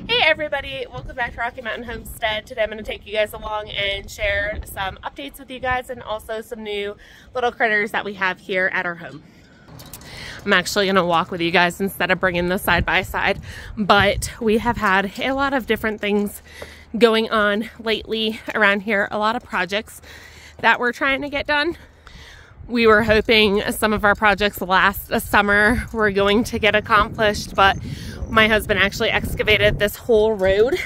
Hey everybody, welcome back to Rocky Mountain Homestead. Today I'm going to take you guys along and share some updates with you guys and also some new little critters that we have here at our home. I'm actually going to walk with you guys instead of bringing the side by side, but we have had a lot of different things going on lately around here, a lot of projects that we're trying to get done. We were hoping some of our projects last summer were going to get accomplished, but my husband actually excavated this whole road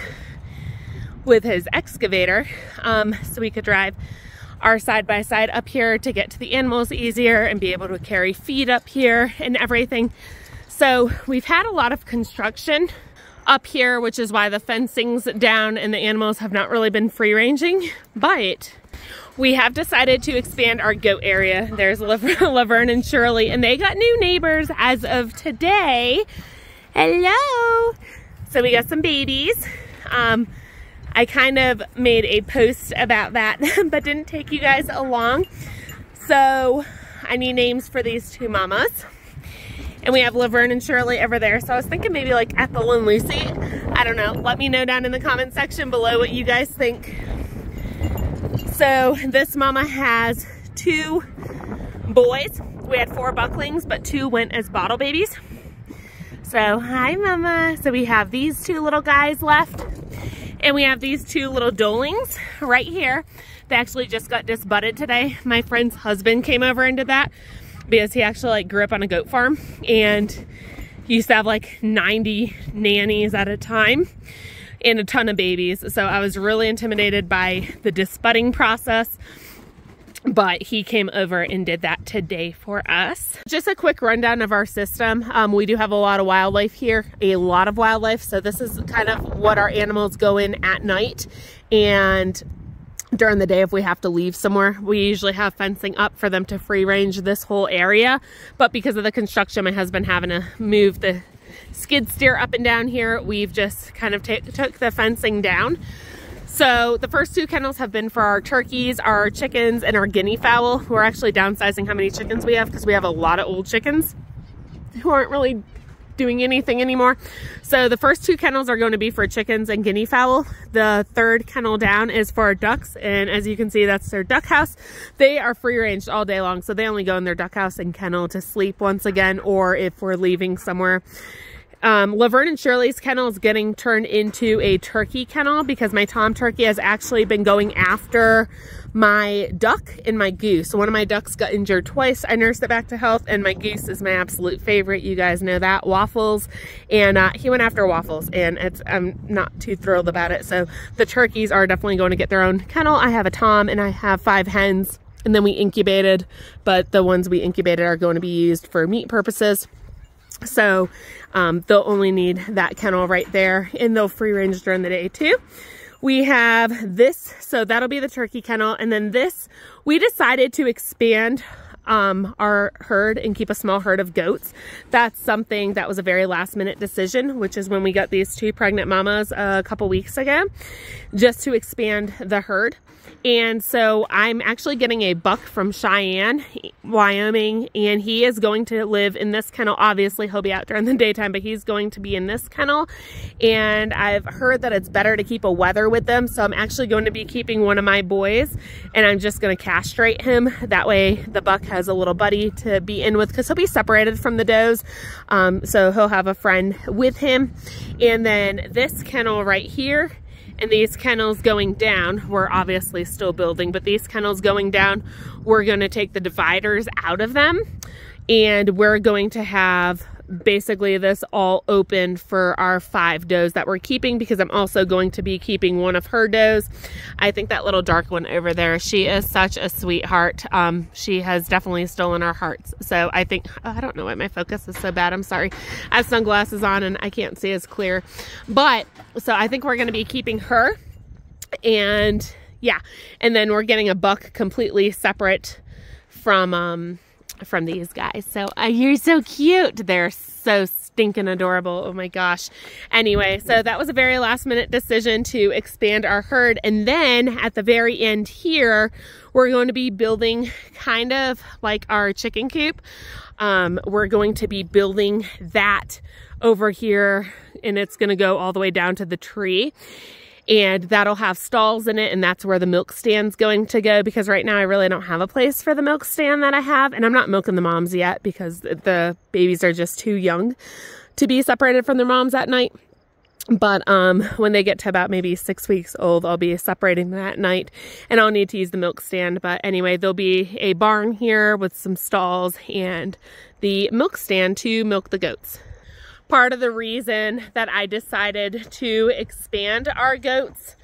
with his excavator so we could drive our side-by-side up here to get to the animals easier and be able to carry feed up here and everything. So we've had a lot of construction up here, which is why the fencing's down and the animals have not really been free-ranging, but we have decided to expand our goat area. There's Laverne and Shirley, and they got new neighbors as of today. Hello! So we got some babies. I kind of made a post about that, but didn't take you guys along. So I need names for these two mamas. And we have Laverne and Shirley over there. So I was thinking maybe like Ethel and Lucy. I don't know. Let me know down in the comment section below what you guys think. So this mama has two boys. We had 4 bucklings, but 2 went as bottle babies. So hi mama. So we have these 2 little guys left, and we have these 2 little dolings right here. They actually just got disbudded today. My friend's husband came over and did that because he actually like grew up on a goat farm and he used to have like 90 nannies at a time and a ton of babies. So I was really intimidated by the disbudding process, but he came over and did that today for us. Just a quick rundown of our system. We do have a lot of wildlife here, a lot of wildlife. So this is kind of what our animals go in at night, and during the day if we have to leave somewhere. We usually have fencing up for them to free range this whole area, but because of the construction, my husband having to move the skid steer up and down here, we've just kind of took the fencing down. So the first 2 kennels have been for our turkeys, our chickens, and our guinea fowl. We're actually downsizing how many chickens we have because we have a lot of old chickens who aren't really doing anything anymore. So the first 2 kennels are going to be for chickens and guinea fowl. The 3rd kennel down is for our ducks, and as you can see, that's their duck house. They are free ranged all day long, so they only go in their duck house and kennel to sleep once again, or if we're leaving somewhere. Laverne and Shirley's kennel is getting turned into a turkey kennel because my tom turkey has actually been going after my duck and my goose. One of my ducks got injured twice. I nursed it back to health, and my goose is my absolute favorite. You guys know that, Waffles. And he went after Waffles, and I'm not too thrilled about it. So the turkeys are definitely going to get their own kennel. I have a tom and I have 5 hens, and then we incubated, but the ones we incubated are going to be used for meat purposes. So they'll only need that kennel right there, and they'll free range during the day too. We have this, so that'll be the turkey kennel, and then this, we decided to expand our herd and keep a small herd of goats. That's something that was a very last minute decision, which is when we got these 2 pregnant mamas a couple weeks ago, just to expand the herd. And so I'm actually getting a buck from Cheyenne, Wyoming, and he is going to live in this kennel. Obviously, he'll be out during the daytime, but he's going to be in this kennel. And I've heard that it's better to keep a wether with them, so I'm actually going to be keeping one of my boys, and I'm just going to castrate him. That way, the buck has a little buddy to be in with, because he'll be separated from the does, so he'll have a friend with him. And then this kennel right here, and these kennels going down, we're obviously still building, but these kennels going down, we're going to take the dividers out of them, and we're going to have basically this all open for our 5 does that we're keeping, because I'm also going to be keeping one of her does. I think that little dark one over there, she is such a sweetheart. She has definitely stolen our hearts. So I think, I don't know why my focus is so bad, I'm sorry. I have sunglasses on and I can't see as clear, but so I think we're going to be keeping her, and yeah, and then we're getting a buck completely separate from these guys. So you're so cute. They're so stinking adorable. Oh my gosh. Anyway, so that was a very last minute decision to expand our herd. And then at the very end here, we're going to be building kind of like our chicken coop. We're going to be building that over here, and it's going to go all the way down to the tree. And that'll have stalls in it, and that's where the milk stand's going to go, because right now I really don't have a place for the milk stand that I have. And I'm not milking the moms yet because the babies are just too young to be separated from their moms at night. But when they get to about maybe 6 weeks old, I'll be separating them at night, and I'll need to use the milk stand. But anyway, there'll be a barn here with some stalls and the milk stand to milk the goats. Part of the reason that I decided to expand our goats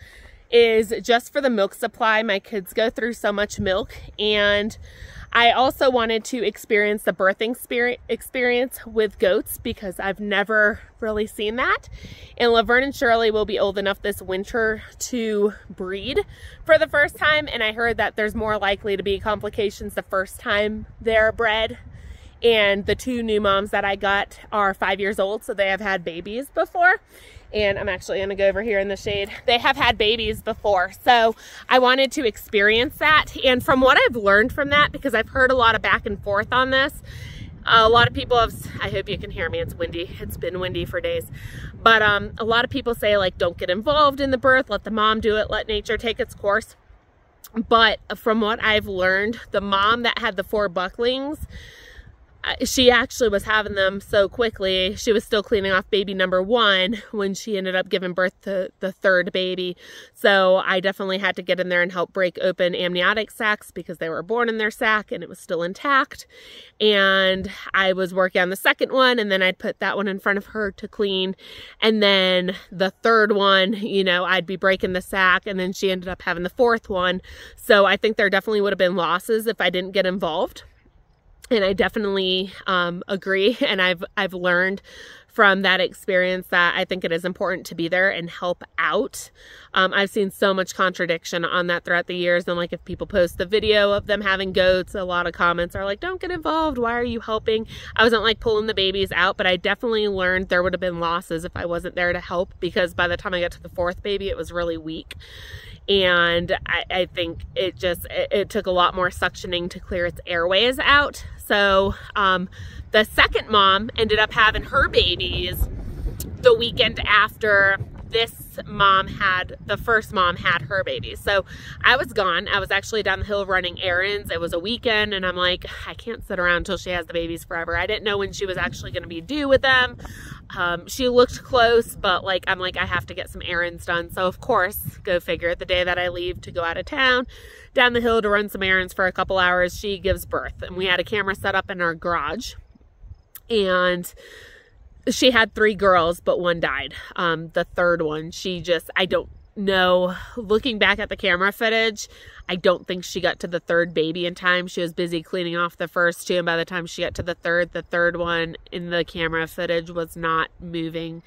is just for the milk supply. My kids go through so much milk, and I also wanted to experience the birthing experience with goats because I've never really seen that. And Laverne and Shirley will be old enough this winter to breed for the first time, and I heard that there's more likely to be complications the first time they're bred. And the two new moms that I got are 5 years old, so they have had babies before. And I'm actually going to go over here in the shade. They have had babies before, so I wanted to experience that. And from what I've learned from that, because I've heard a lot of back and forth on this, a lot of people have, I hope you can hear me, it's windy. It's been windy for days. But a lot of people say, like, don't get involved in the birth, let the mom do it, let nature take its course. But from what I've learned, the mom that had the 4 bucklings, she actually was having them so quickly. She was still cleaning off baby number 1 when she ended up giving birth to the 3rd baby. So I definitely had to get in there and help break open amniotic sacs because they were born in their sac and it was still intact. And I was working on the 2nd one, and then I'd put that one in front of her to clean. And then the 3rd one, you know, I'd be breaking the sac, and then she ended up having the 4th one. So I think there definitely would have been losses if I didn't get involved. And I definitely agree, and I've learned from that experience that I think it is important to be there and help out. I've seen so much contradiction on that throughout the years, and like if people post the video of them having goats, a lot of comments are like, don't get involved, why are you helping? I wasn't like pulling the babies out, but I definitely learned there would have been losses if I wasn't there to help, because by the time I got to the 4th baby, it was really weak. And I think it took a lot more suctioning to clear its airways out. So the 2nd mom ended up having her babies the weekend after the 1st mom had her babies. So I was gone. I was actually down the hill running errands. It was a weekend, and I'm like, I can't sit around until she has the babies forever. I didn't know when she was actually going to be due with them. She looked close, but like, I'm like, I have to get some errands done. So of course, go figure, the day that I leave to go out of town, down the hill to run some errands for a couple hours, she gives birth. And we had a camera set up in our garage, and she had 3 girls, but 1 died. The 3rd one, I don't know, looking back at the camera footage, I don't think she got to the 3rd baby in time. She was busy cleaning off the first 2, and by the time she got to the 3rd one in the camera footage was not moving.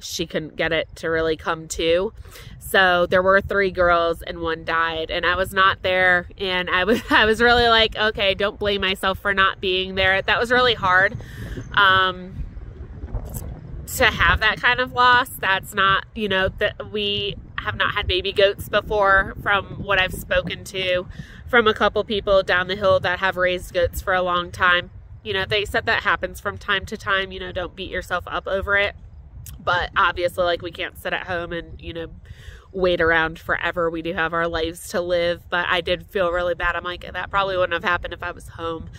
She couldn't get it to really come to. So there were 3 girls and 1 died, and I was not there, and I was really like, okay, don't blame myself for not being there. That was really hard. To have that kind of loss. That's not, you know, that we have not had baby goats before, from what I've spoken to from a couple people down the hill that have raised goats for a long time. You know, they said that happens from time to time, you know, don't beat yourself up over it. But obviously, like, we can't sit at home and, you know, wait around forever. We do have our lives to live. But I did feel really bad. I'm like, that probably wouldn't have happened if I was home.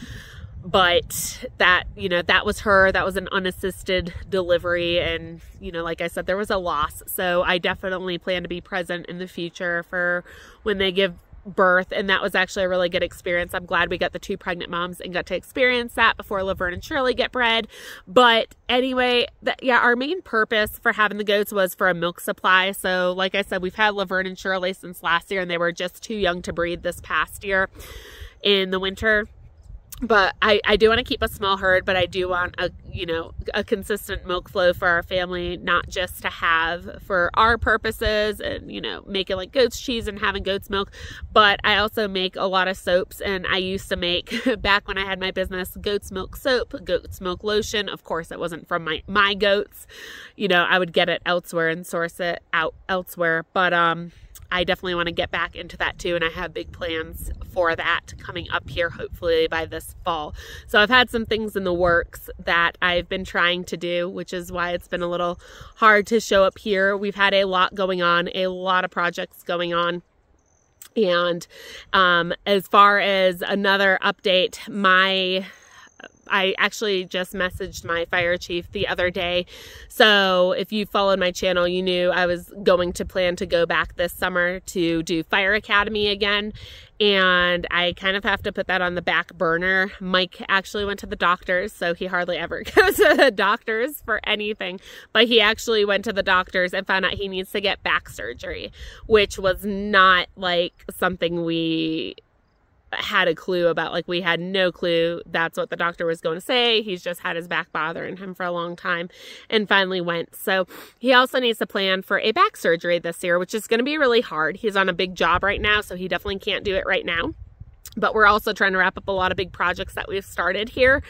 But that, you know, that was her. That was an unassisted delivery. And, you know, like I said, there was a loss. So I definitely plan to be present in the future for when they give birth. And that was actually a really good experience. I'm glad we got the 2 pregnant moms and got to experience that before Laverne and Shirley get bred. But anyway, yeah, our main purpose for having the goats was for a milk supply. So like I said, we've had Laverne and Shirley since last year, and they were just too young to breed this past year in the winter. But I do want to keep a small herd, but I do want a consistent milk flow for our family, not just to have for our purposes and, you know, making like goat's cheese and having goat's milk. But I also make a lot of soaps, and I used to make, back when I had my business, goat's milk soap, goat's milk lotion. Of course, it wasn't from my goats. You know, I would get it elsewhere and source it out elsewhere. But I definitely want to get back into that too, and I have big plans for that coming up here hopefully by this fall. So I've had some things in the works that I've been trying to do, which is why it's been a little hard to show up here. We've had a lot going on, a lot of projects going on. And as far as another update, I actually just messaged my fire chief the other day. So if you followed my channel, you knew I was going to plan to go back this summer to do fire academy again. And I kind of have to put that on the back burner. Mike actually went to the doctors, so he hardly ever goes to the doctors for anything. But he actually went to the doctors and found out he needs to get back surgery, which was not like something we had a clue about. Like, we had no clue that's what the doctor was going to say. He's just had his back bothering him for a long time and finally went. So he also needs to plan for a back surgery this year, which is going to be really hard. He's on a big job right now, so he definitely can't do it right now. But we're also trying to wrap up a lot of big projects that we've started here,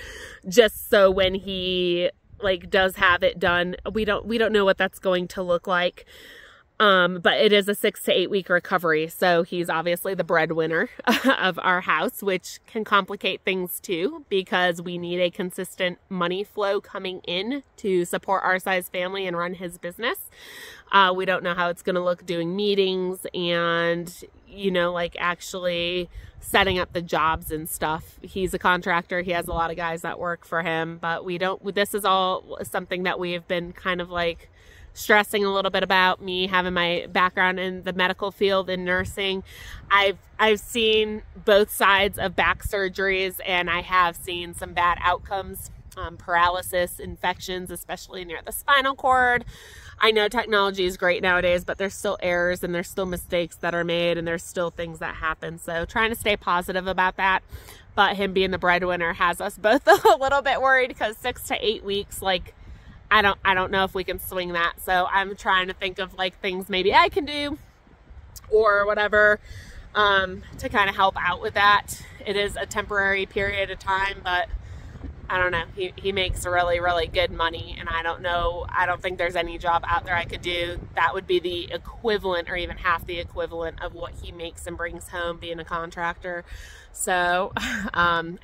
just so when he like does have it done, we don't know what that's going to look like. But it is a 6 to 8 week recovery. So he's obviously the breadwinner of our house, which can complicate things too, because we need a consistent money flow coming in to support our size family and run his business. We don't know how it's going to look doing meetings and, you know, like actually setting up the jobs and stuff. He's a contractor. He has a lot of guys that work for him, but this is all something that we've been kind of like stressing a little bit about. Me having my background in the medical field in nursing, I've seen both sides of back surgeries, and I have seen some bad outcomes, paralysis, infections, especially near the spinal cord. I know technology is great nowadays, but there's still errors and there's still mistakes that are made and there's still things that happen. So trying to stay positive about that. But him being the breadwinner has us both a little bit worried, because 6 to 8 weeks, like, I don't know if we can swing that. So I'm trying to think of like things maybe I can do or whatever, to kind of help out with that. It is a temporary period of time, but I don't know. He makes really, really good money, and I don't think there's any job out there I could do that would be the equivalent or even half the equivalent of what he makes and brings home being a contractor. So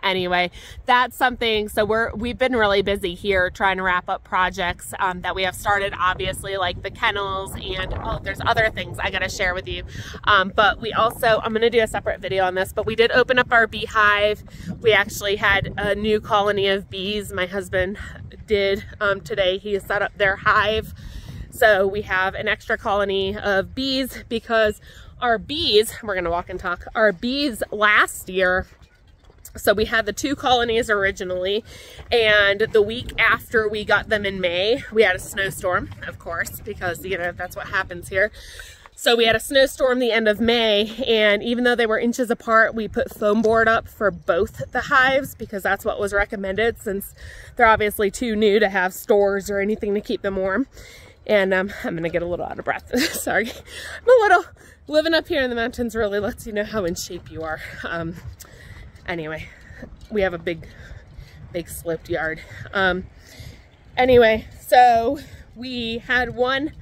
anyway, that's something. So we've been really busy here trying to wrap up projects that we have started, obviously, like the kennels, and there's other things I got to share with you. But we also, I'm going to do a separate video on this, but we did open up our beehive. We actually had a new colony of bees. My husband did today. He set up their hive. So we have an extra colony of bees, because our bees, we're going to walk and talk, our bees last year, so we had the 2 colonies originally, and the week after we got them in May, we had a snowstorm, of course, because, you know, that's what happens here. So we had a snowstorm the end of May, and even though they were inches apart, we put foam board up for both the hives, because that's what was recommended, since they're obviously too new to have stores or anything to keep them warm. And I'm gonna get a little out of breath. Sorry, living up here in the mountains really lets you know how in shape you are. Anyway, we have a big sloped yard. Anyway, so we had one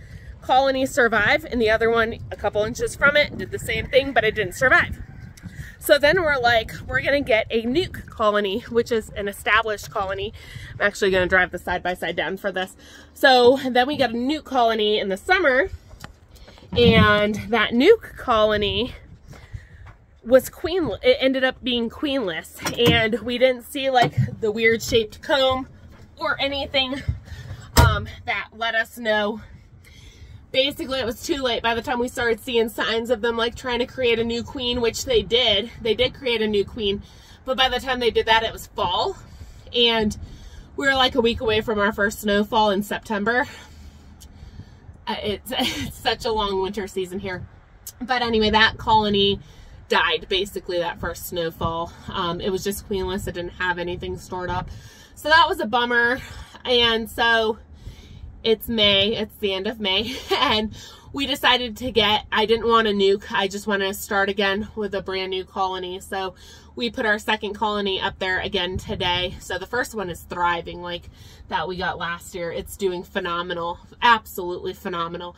colony survive, and the other one a couple inches from it did the same thing, but it didn't survive. So then we're like, we're gonna get a nuke colony, which is an established colony. I'm actually gonna drive the side-by-side down for this. So then we got a nuke colony in the summer, and that nuke colony was queenless. It ended up being queenless, and we didn't see like the weird shaped comb or anything that let us know. Basically, it was too late by the time we started seeing signs of them like trying to create a new queen, which they did. They did create a new queen, but by the time they did that, it was fall, and we were like a week away from our first snowfall in September. It's such a long winter season here. But anyway, that colony died basically that first snowfall. It was just queenless. It didn't have anything stored up. So that was a bummer. And so it's May, it's the end of May, and we decided to I didn't want a nuke, I just want to start again with a brand new colony. So we put our second colony up there again today. So the first one is thriving, like that we got last year. It's doing phenomenal, absolutely phenomenal.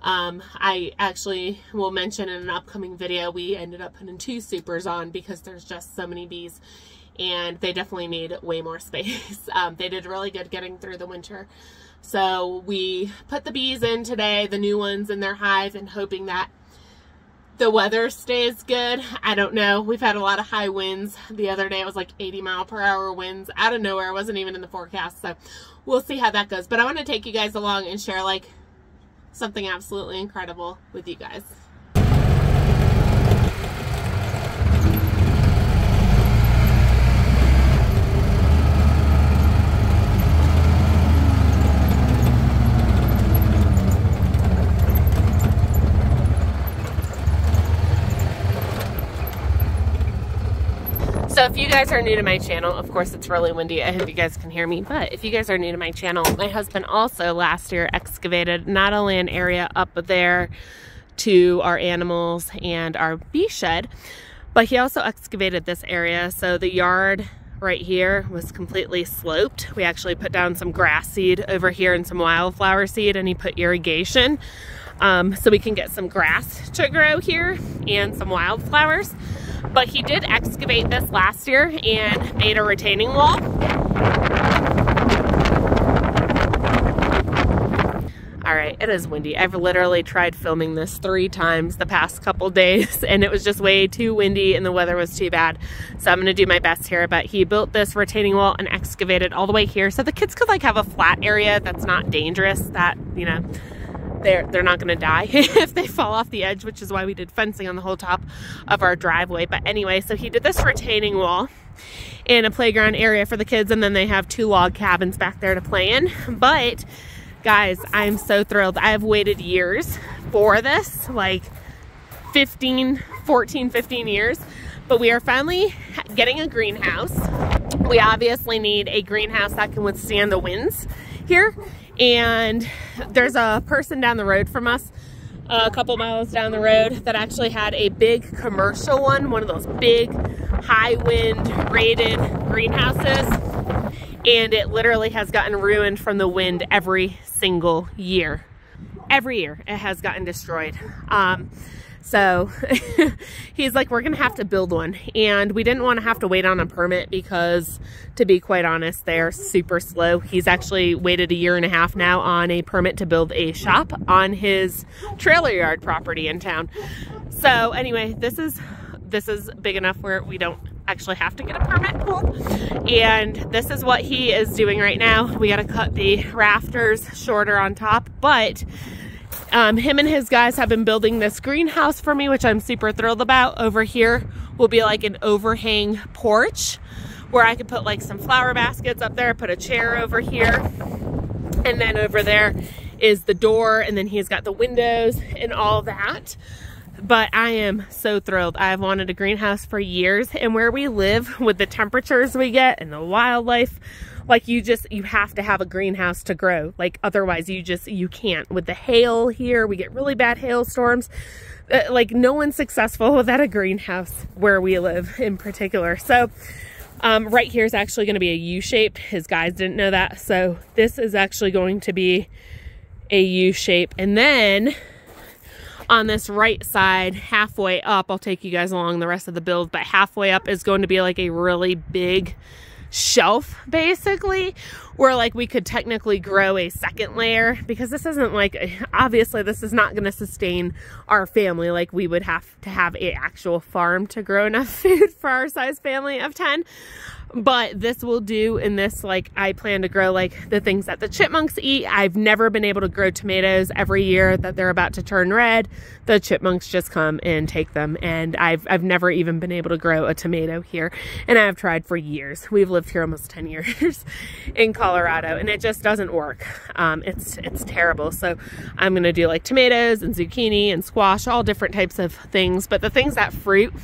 I actually will mention in an upcoming video, we ended up putting 2 supers on because there's just so many bees and they definitely need way more space. They did really good getting through the winter. So we put the bees in today, the new ones in their hive, and hoping that the weather stays good. I don't know. We've had a lot of high winds. The other day it was like 80-mile-per-hour winds out of nowhere. It wasn't even in the forecast. So we'll see how that goes. But I want to take you guys along and share like something absolutely incredible with you guys. So if you guys are new to my channel, of course it's really windy, I hope you guys can hear me, but if you guys are new to my channel, my husband also last year excavated not only an area up there to our animals and our bee shed, but he also excavated this area. So the yard right here was completely sloped. We actually put down some grass seed over here and some wildflower seed, and he put irrigation so we can get some grass to grow here and some wildflowers. But he did excavate this last year and made a retaining wall. All right, it is windy. I've literally tried filming this 3 times the past couple days and it was just way too windy and the weather was too bad. So I'm gonna do my best here, but he built this retaining wall and excavated all the way here so the kids could like have a flat area that's not dangerous, that, you know, they're not gonna die if they fall off the edge, which is why we did fencing on the whole top of our driveway. But anyway, so he did this retaining wall and a playground area for the kids, and then they have 2 log cabins back there to play in. But guys, I'm so thrilled. I have waited years for this, like 15 years, but we are finally getting a greenhouse. We obviously need a greenhouse that can withstand the winds here. And there's a person down the road from us, a couple miles down the road, that actually had a big commercial one of those big high wind rated greenhouses, and it literally has gotten ruined from the wind every single year. Every year it has gotten destroyed. So he's like, we're gonna have to build one, and we didn't want to have to wait on a permit because, to be quite honest, they're super slow. He's actually waited 1.5 years now on a permit to build a shop on his trailer yard property in town. So anyway, this is big enough where we don't actually have to get a permit pulled, and this is what he is doing right now. We got to cut the rafters shorter on top, but him and his guys have been building this greenhouse for me, which I'm super thrilled about. Over here will be like an overhang porch where I could put like some flower baskets up there, put a chair over here, and then over there is the door, and then he's got the windows and all that. But I am so thrilled. I've wanted a greenhouse for years, and where we live with the temperatures we get and the wildlife, like you have to have a greenhouse to grow. Like otherwise you can't. With the hail here, we get really bad hailstorms. Like no one's successful without a greenhouse where we live in particular. So right here is actually going to be a U-shape. His guys didn't know that. So this is actually going to be a U-shape. And then on this right side, halfway up, I'll take you guys along the rest of the build, but halfway up is going to be like a really big shelf, basically, where like we could technically grow a second layer, because this isn't like, obviously this is not going to sustain our family. Like we would have to have an actual farm to grow enough food for our size family of 10. But this will do. In this, like, I plan to grow like the things that the chipmunks eat. I've never been able to grow tomatoes. Every year that they're about to turn red, the chipmunks just come and take them, and I've never even been able to grow a tomato here, and I've tried for years. We've lived here almost 10 years in Colorado, and it just doesn't work. It's terrible. So I'm gonna do like tomatoes and zucchini and squash, all different types of things, but the things that fruit.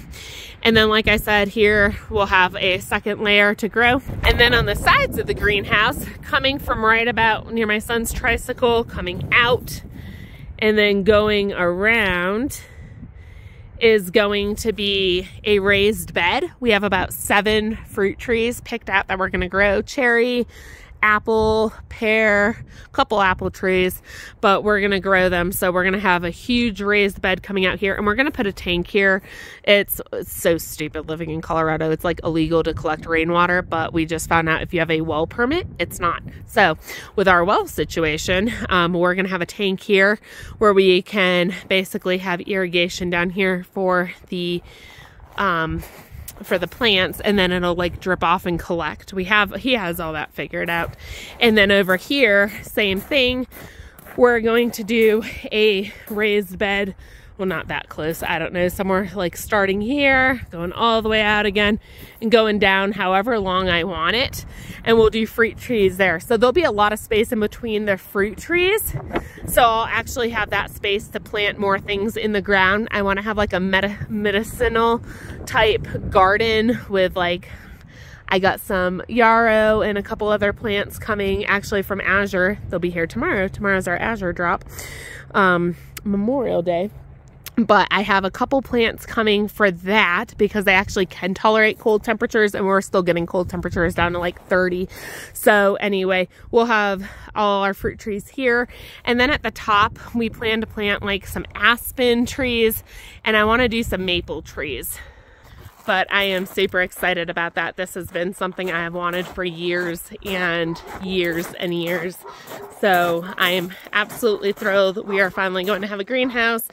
And then, like I said, here we'll have a second layer to grow. And then on the sides of the greenhouse, coming from right about near my son's tricycle, coming out and then going around, is going to be a raised bed. We have about 7 fruit trees picked out that we're gonna grow: cherry, apple, pear, a couple apple trees, but we're gonna grow them. So we're gonna have a huge raised bed coming out here, and we're gonna put a tank here. It's so stupid living in Colorado. It's like illegal to collect rainwater, but we just found out if you have a well permit, it's not. So with our well situation, we're gonna have a tank here where we can basically have irrigation down here for the plants, and then it'll like drip off and collect. He has all that figured out. And then over here, same thing. We're going to do a raised bed. Well, not that close. I don't know, somewhere like starting here, going all the way out again, and going down however long I want it. And we'll do fruit trees there. So there'll be a lot of space in between the fruit trees. So I'll actually have that space to plant more things in the ground. I want to have like a medicinal type garden with like, I got some yarrow and a couple other plants coming actually from Azure. They'll be here tomorrow. Tomorrow's our Azure drop, Memorial Day. But I have a couple plants coming for that because they actually can tolerate cold temperatures, and we're still getting cold temperatures down to like 30. So anyway, we'll have all our fruit trees here. And then at the top, we plan to plant like some aspen trees, and I want to do some maple trees. But I am super excited about that. This has been something I have wanted for years and years and years. So I am absolutely thrilled. We are finally going to have a greenhouse.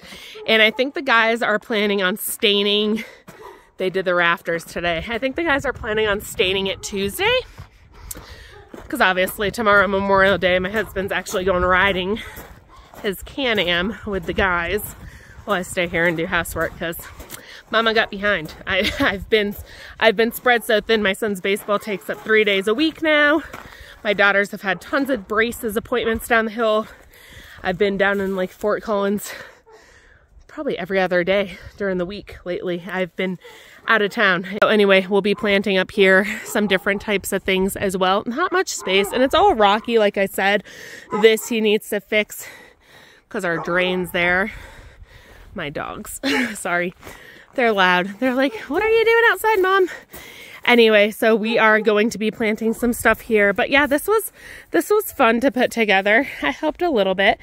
And I think the guys are planning on staining. They did the rafters today. I think the guys are planning on staining it Tuesday. Because obviously tomorrow, Memorial Day, my husband's actually going riding his Can-Am with the guys while I stay here and do housework because Mama got behind. I've been spread so thin. My son's baseball takes up 3 days a week now. My daughters have had tons of braces appointments down the hill. I've been down in like Fort Collins probably every other day during the week lately. I've been out of town. So anyway, we'll be planting up here some different types of things as well. Not much space, and it's all rocky, like I said. This he needs to fix because our drain's there. My dogs, sorry. They're loud. They're like, what are you doing outside, Mom? Anyway, so we are going to be planting some stuff here. But yeah, this was fun to put together. I helped a little bit.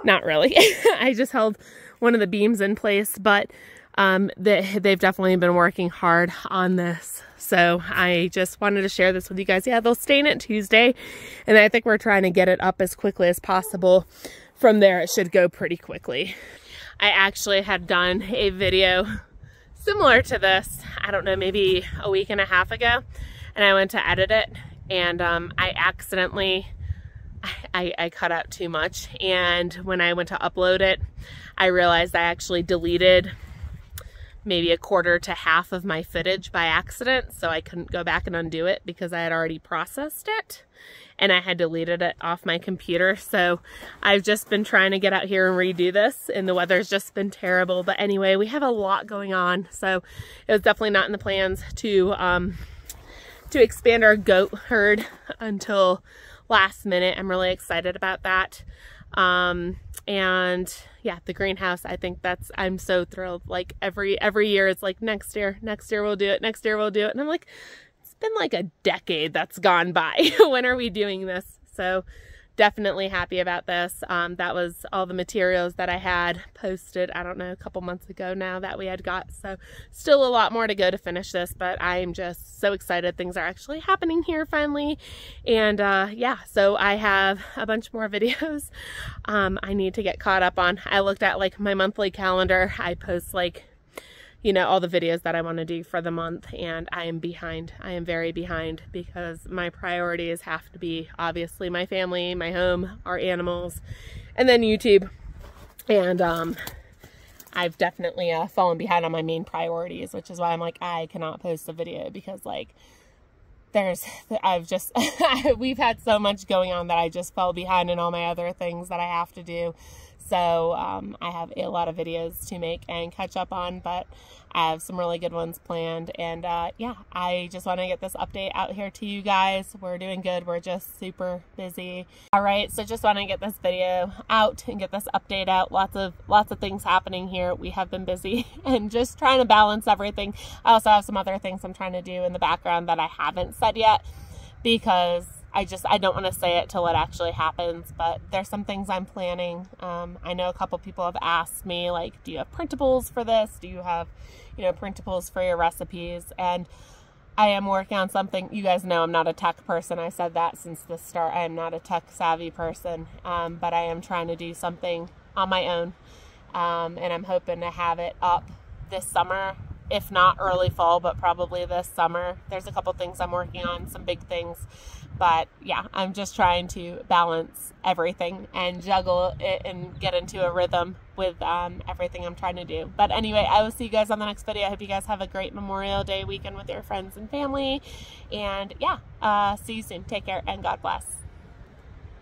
Not really. I just held one of the beams in place, but they've definitely been working hard on this. So I just wanted to share this with you guys. Yeah, they'll stain it Tuesday, and I think we're trying to get it up as quickly as possible. From there, it should go pretty quickly. I actually had done a video similar to this, I don't know, maybe a week and a half ago, and I went to edit it, and I accidentally, I cut out too much, and when I went to upload it, I realized I actually deleted maybe a quarter to half of my footage by accident, so I couldn't go back and undo it because I had already processed it, and I had deleted it off my computer. So I've just been trying to get out here and redo this, and the weather's just been terrible. But anyway, we have a lot going on, so it was definitely not in the plans to expand our goat herd until last minute. I'm really excited about that. And yeah, the greenhouse, I think I'm so thrilled. Like every year it's like next year we'll do it, next year we'll do it. And I'm like, it's been like a decade that's gone by. When are we doing this? So definitely happy about this. That was all the materials that I had posted, I don't know, a couple months ago now that we had got. So still a lot more to go to finish this, but I am just so excited things are actually happening here finally. And yeah, so I have a bunch more videos I need to get caught up on. I looked at like my monthly calendar. I post like, you know, all the videos that I want to do for the month, and I am behind. I am very behind because my priorities have to be obviously my family, my home, our animals, and then YouTube. And I've definitely fallen behind on my main priorities, which is why I'm like, I cannot post a video because like we've had so much going on that I just fell behind in all my other things that I have to do. So I have a lot of videos to make and catch up on, but I have some really good ones planned. And yeah, I just want to get this update out here to you guys. We're doing good. We're just super busy. All right, so just want to get this video out and get this update out. Lots of things happening here. We have been busy and just trying to balance everything. I also have some other things I'm trying to do in the background that I haven't said yet because I don't want to say it till it actually happens, but there's some things I'm planning. I know a couple people have asked me, like, do you have printables for this? Do you have, printables for your recipes? And I am working on something. You guys know I'm not a tech person. I said that since the start. I am not a tech savvy person, but I am trying to do something on my own, and I'm hoping to have it up this summer, if not early fall, but probably this summer. There's a couple things I'm working on, some big things, but yeah, I'm just trying to balance everything and juggle it and get into a rhythm with everything I'm trying to do. But anyway, I will see you guys on the next video. I hope you guys have a great Memorial Day weekend with your friends and family, and yeah, see you soon. Take care and God bless.